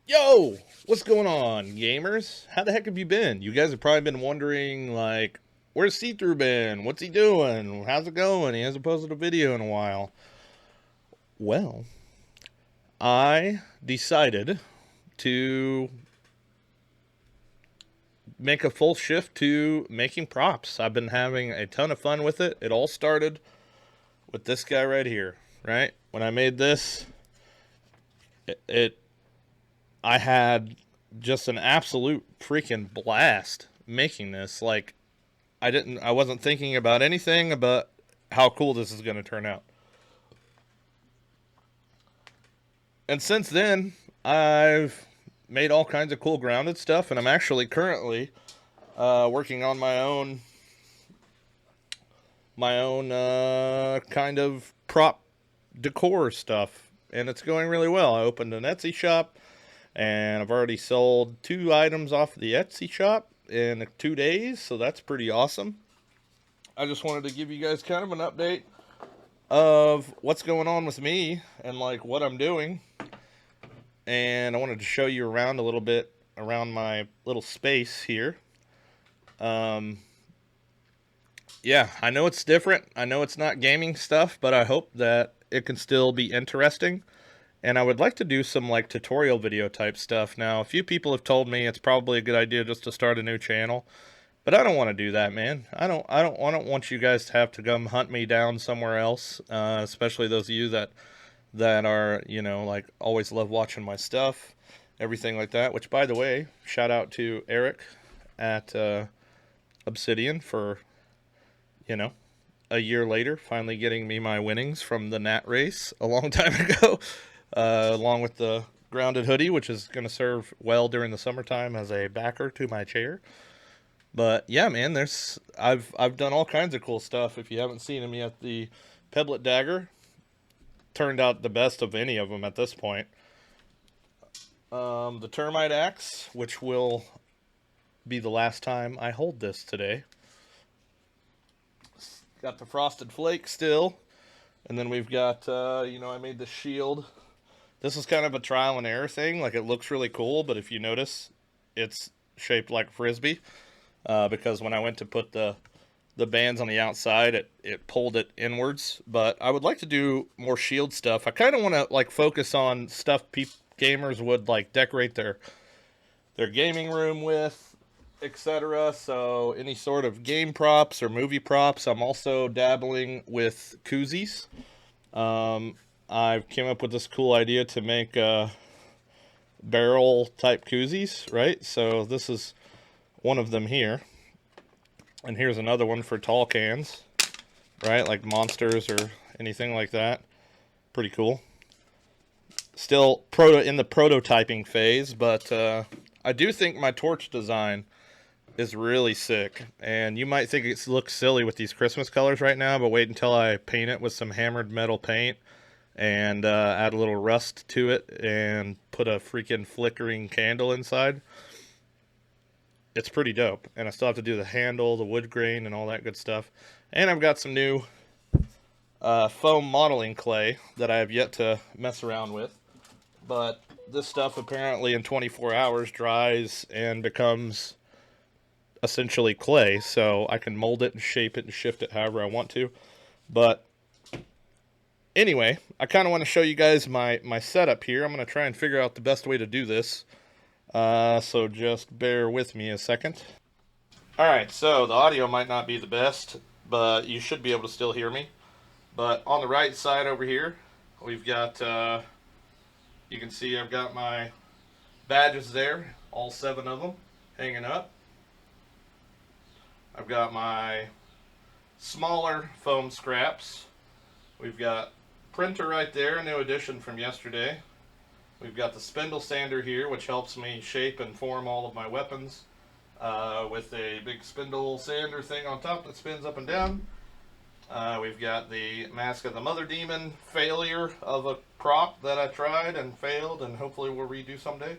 Yo, what's going on, gamers? How the heck have you been? You guys have probably been wondering, like, where's See-Through been? What's he doing? How's it going? He hasn't posted a video in a while. Well, I decided to make a full shift to making props. I've been having a ton of fun with it. It all started with this guy right here, right? When I made this, it I had just an absolute freaking blast making this. Like, I wasn't thinking about anything about how cool this is going to turn out. And since then, I've made all kinds of cool grounded stuff, and I'm actually currently working on my own kind of prop decor stuff, and it's going really well. I opened an Etsy shop, and I've already sold 2 items off the Etsy shop in 2 days, so that's pretty awesome. I just wanted to give you guys kind of an update of what's going on with me and like what I'm doing. And I wanted to show you around a little bit around my little space here. Um, yeah, I know it's different. I know it's not gaming stuff, but I hope that it can still be interesting. And I would like to do some like tutorial video type stuff. Now, a few people have told me it's probably a good idea just to start a new channel. But I don't want to do that, man. I don't want you guys to have to come hunt me down somewhere else. Especially those of you that are, like always love watching my stuff, everything like that. Which, by the way, shout out to Eric at Obsidian for, you know, a year later finally getting me my winnings from the Nat race a long time ago, along with the grounded hoodie, which is going to serve well during the summertime as a backer to my chair. But yeah, man, I've done all kinds of cool stuff. If you haven't seen them yet, the Pebblet Dagger turned out the best of any of them at this point. The Termite Axe, which will be the last time I hold this today. Got the Frosted Flake still. And then we've got, I made the shield. This is kind of a trial and error thing. Like, it looks really cool, but if you notice, it's shaped like a Frisbee. Because when I went to put the bands on the outside, it pulled it inwards. But I would like to do more shield stuff. I kind of want to like focus on stuff gamers would like decorate their gaming room with, etc. So any sort of game props or movie props. I'm also dabbling with koozies. I came up with this cool idea to make barrel type koozies, right? So this is one of them here. And here's another one for tall cans, right? Like monsters or anything like that. Pretty cool. Still in the prototyping phase, but I do think my torch design is really sick. And you might think it looks silly with these Christmas colors right now, but wait until I paint it with some hammered metal paint and add a little rust to it and put a freaking flickering candle inside. It's pretty dope. And I still have to do the handle, the wood grain, and all that good stuff. And I've got some new foam modeling clay that I have yet to mess around with. But this stuff apparently in 24 hours dries and becomes essentially clay. So I can mold it and shape it and shift it however I want to. But anyway, I kind of want to show you guys my setup here. I'm going to try and figure out the best way to do this. So just bear with me a second. Alright, so the audio might not be the best, but you should be able to still hear me. But on the right side over here, we've got, you can see I've got my badges there, all 7 of them, hanging up. I've got my smaller foam scraps. We've got printer right there, a new addition from yesterday. We've got the spindle sander here, which helps me shape and form all of my weapons with a big spindle sander thing on top that spins up and down. We've got the Mask of the Mother Demon failure of a prop that I tried and failed and hopefully will redo someday.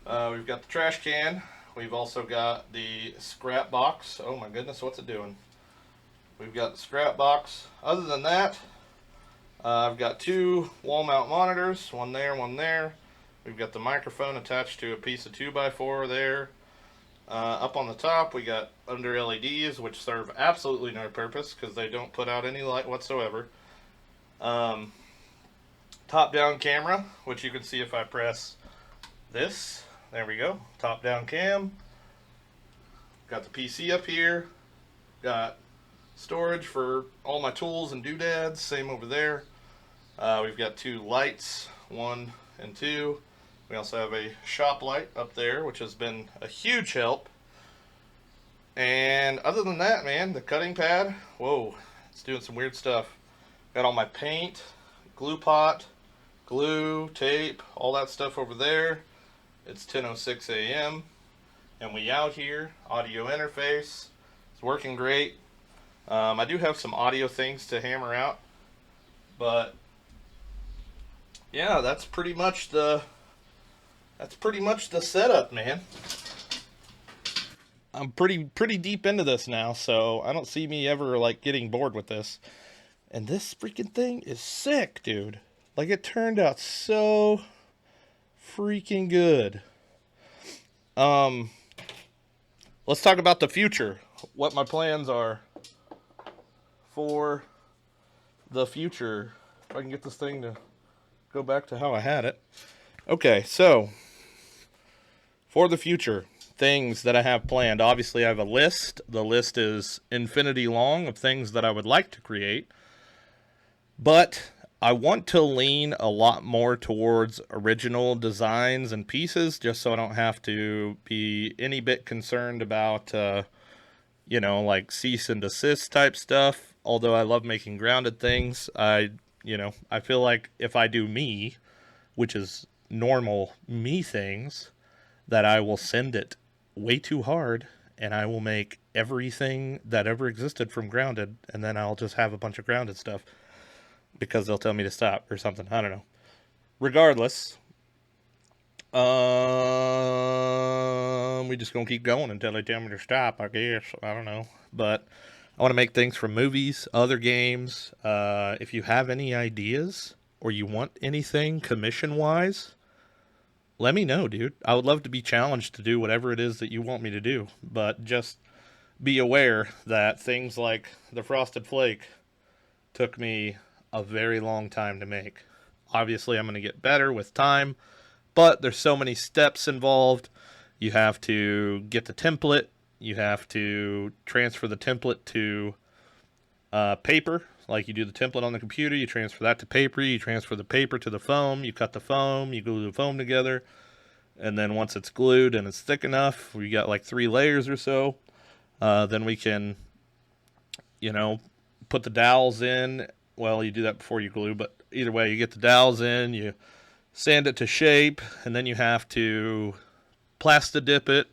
We've got the trash can. We've also got the scrap box. Oh my goodness, what's it doing? We've got the scrap box. Other than that, I've got 2 wall mount monitors, one there, We've got the microphone attached to a piece of 2x4 there. Up on the top, we got under LEDs, which serve absolutely no purpose because they don't put out any light whatsoever. Um, Top down camera, which you can see if I press this. There we go. Top down cam. Got the PC up here. Got storage for all my tools and doodads. Same over there. We've got two lights, 1 and 2. We also have a shop light up there, which has been a huge help. And other than that, man, the cutting pad, whoa, it's doing some weird stuff. Got all my paint, glue pot, glue, tape, all that stuff over there. It's 10:06 a.m. and we out here. Audio interface, it's working great. I do have some audio things to hammer out, but yeah, that's pretty much the setup, man. I'm pretty deep into this now, so I don't see me ever like getting bored with this. And this freaking thing is sick, dude. Like, it turned out so freaking good. Let's talk about the future. What my plans are for the future. If I can get this thing to go back to how I had it. Okay, so for the future, things that I have planned. Obviously, I have a list. The list is infinity long of things that I would like to create. But I want to lean a lot more towards original designs and pieces, just so I don't have to be any bit concerned about, like cease and desist type stuff. Although I love making grounded things, I feel like if I do me, which is normal me things, that I will send it way too hard and I will make everything that ever existed from grounded, and then I'll just have a bunch of grounded stuff because they'll tell me to stop or something. I don't know. Regardless, we just gonna keep going until they tell me to stop, I guess. I don't know. But I want to make things from movies, other games. If you have any ideas or you want anything commission-wise, let me know, dude. I would love to be challenged to do whatever it is that you want me to do. But just be aware that things like the Frosted Flake took me a very long time to make. Obviously, I'm going to get better with time, but there's so many steps involved. You have to get the template. You have to transfer the template to paper. Like, you do the template on the computer, you transfer that to paper, you transfer the paper to the foam, you cut the foam, you glue the foam together, and then once it's glued and it's thick enough, we got like 3 layers or so, then we can, put the dowels in. Well, you do that before you glue, but either way, you get the dowels in, you sand it to shape, and then you have to plasta dip it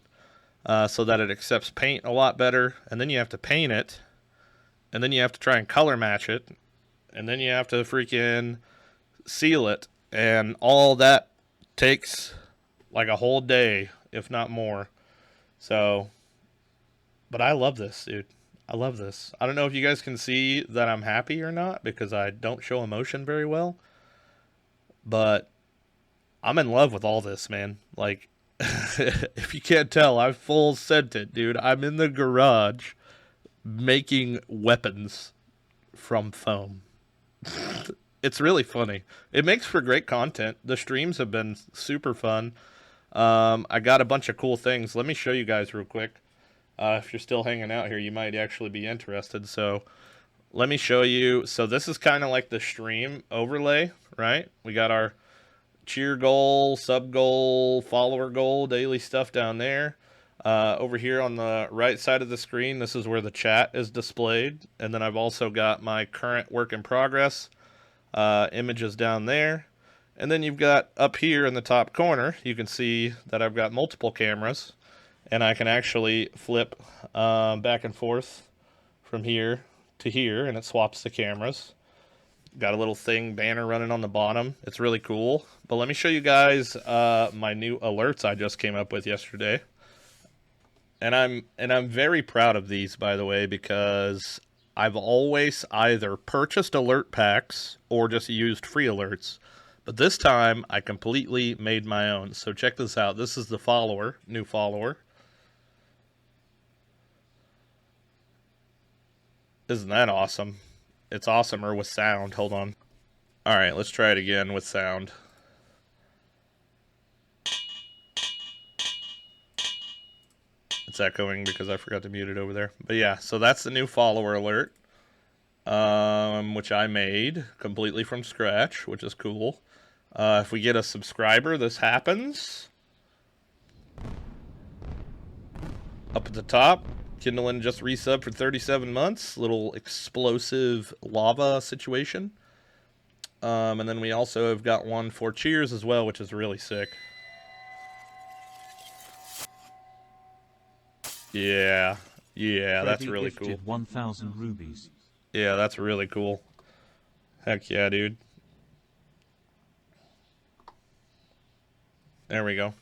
so that it accepts paint a lot better, and then you have to paint it, and then you have to try and color match it, and then you have to freaking seal it, and all that takes like a whole day, if not more. So, but I love this, dude. I love this. I don't know if you guys can see that I'm happy or not, because I don't show emotion very well, but I'm in love with all this, man. Like, if you can't tell, I've full sent it, dude. I'm in the garage making weapons from foam. It's really funny. It makes for great content. The streams have been super fun. I got a bunch of cool things. Let me show you guys real quick. If you're still hanging out here, you might actually be interested. So let me show you. So this is kind of like the stream overlay, right? We got our cheer goal, sub goal, follower goal, daily stuff down there. Over here on the right side of the screen, this is where the chat is displayed. And then I've also got my current work in progress images down there. And then you've got up here in the top corner, you can see that I've got multiple cameras. And I can actually flip back and forth from here to here, and it swaps the cameras. Got a little banner running on the bottom. It's really cool. But let me show you guys my new alerts I just came up with yesterday. And I'm very proud of these, by the way, because I've always either purchased alert packs or just used free alerts. But this time, I completely made my own. So check this out. This is the follower, new follower. Isn't that awesome? It's awesomer with sound. Hold on. Alright, let's try it again with sound. It's echoing because I forgot to mute it over there. But yeah, so that's the new follower alert. Which I made completely from scratch, which is cool. If we get a subscriber, this happens. Up at the top, Kindlin just resubbed for 37 months. Little explosive lava situation. And then we also have got one for Cheers as well, which is really sick. Yeah, that's really cool. 1,000 rubies. Yeah, that's really cool. Heck yeah, dude. There we go.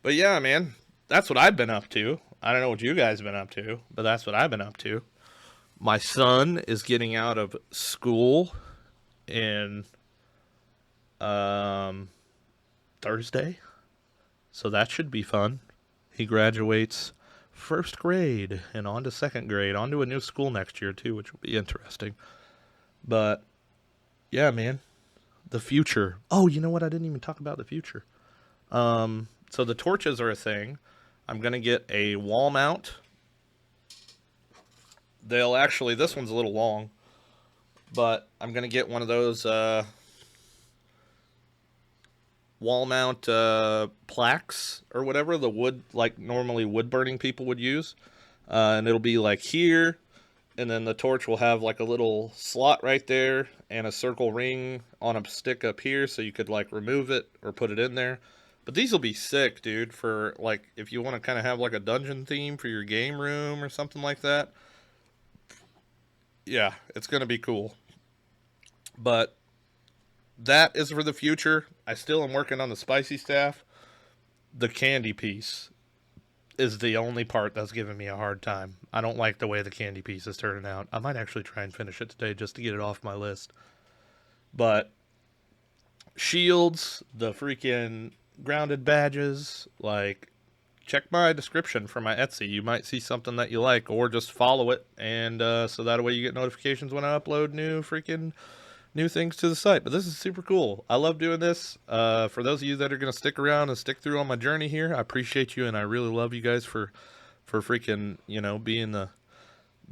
But yeah, man, that's what I've been up to. I don't know what you guys have been up to, but that's what I've been up to. My son is getting out of school in Thursday, so that should be fun. He graduates first grade and on to second grade, on to a new school next year too, which will be interesting. But yeah, man, the future. Oh, you know what? I didn't even talk about the future. So the torches are a thing. I'm gonna get a wall mount. They'll actually, this one's a little long, but I'm gonna get one of those wall mount plaques or whatever, the wood, like normally wood burning people would use. And it'll be like here, and then the torch will have like a little slot right there and a circle ring on a stick up here, so you could like remove it or put it in there. But these will be sick, dude, for like if you want to kind of have like a dungeon theme for your game room or something like that. Yeah, it's going to be cool. But that is for the future. I still am working on the spicy staff. The candy piece is the only part that's giving me a hard time. I don't like the way the candy piece is turning out. I might actually try and finish it today just to get it off my list. But shields, the freaking grounded badges, like, check my description for my Etsy. You might see something that you like, or just follow it, and so that way you get notifications when I upload new things to the site. But this is super cool. I love doing this. For those of you that are going to stick around and stick through on my journey here, I appreciate you, and I really love you guys for freaking, being the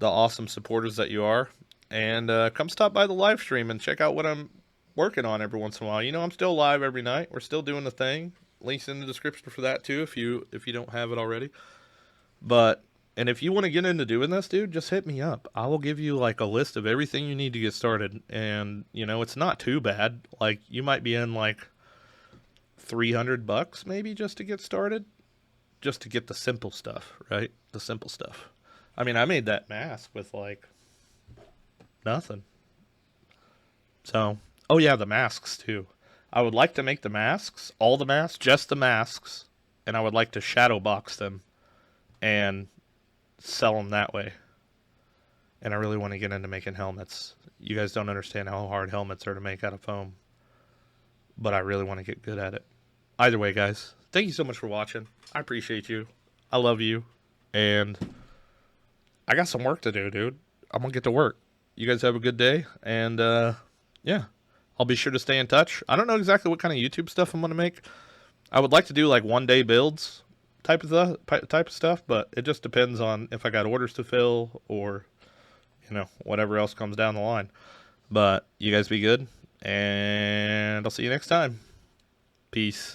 awesome supporters that you are. And come stop by the live stream and check out what I'm working on every once in a while. I'm still live every night. We're still doing the thing. Links in the description for that too, if you don't have it already. And if you want to get into doing this, dude, just hit me up. I will give you like a list of everything you need to get started. And it's not too bad. Like, you might be in like $300 maybe just to get started, just to get the simple stuff, right? The simple stuff. I mean, I made that mask with like nothing. So, oh yeah, the masks too. I would like to make the masks, all the masks, just the masks, and I would like to shadow box them and sell them that way. And I really want to get into making helmets. You guys don't understand how hard helmets are to make out of foam, but I really want to get good at it. Either way, guys, thank you so much for watching. I appreciate you. I love you. And I got some work to do, dude. I'm going to get to work. You guys have a good day. And, yeah. I'll be sure to stay in touch. I don't know exactly what kind of YouTube stuff I'm going to make. I would like to do like one-day builds type of stuff, but it just depends on if I got orders to fill or, whatever else comes down the line. But you guys be good, and I'll see you next time. Peace.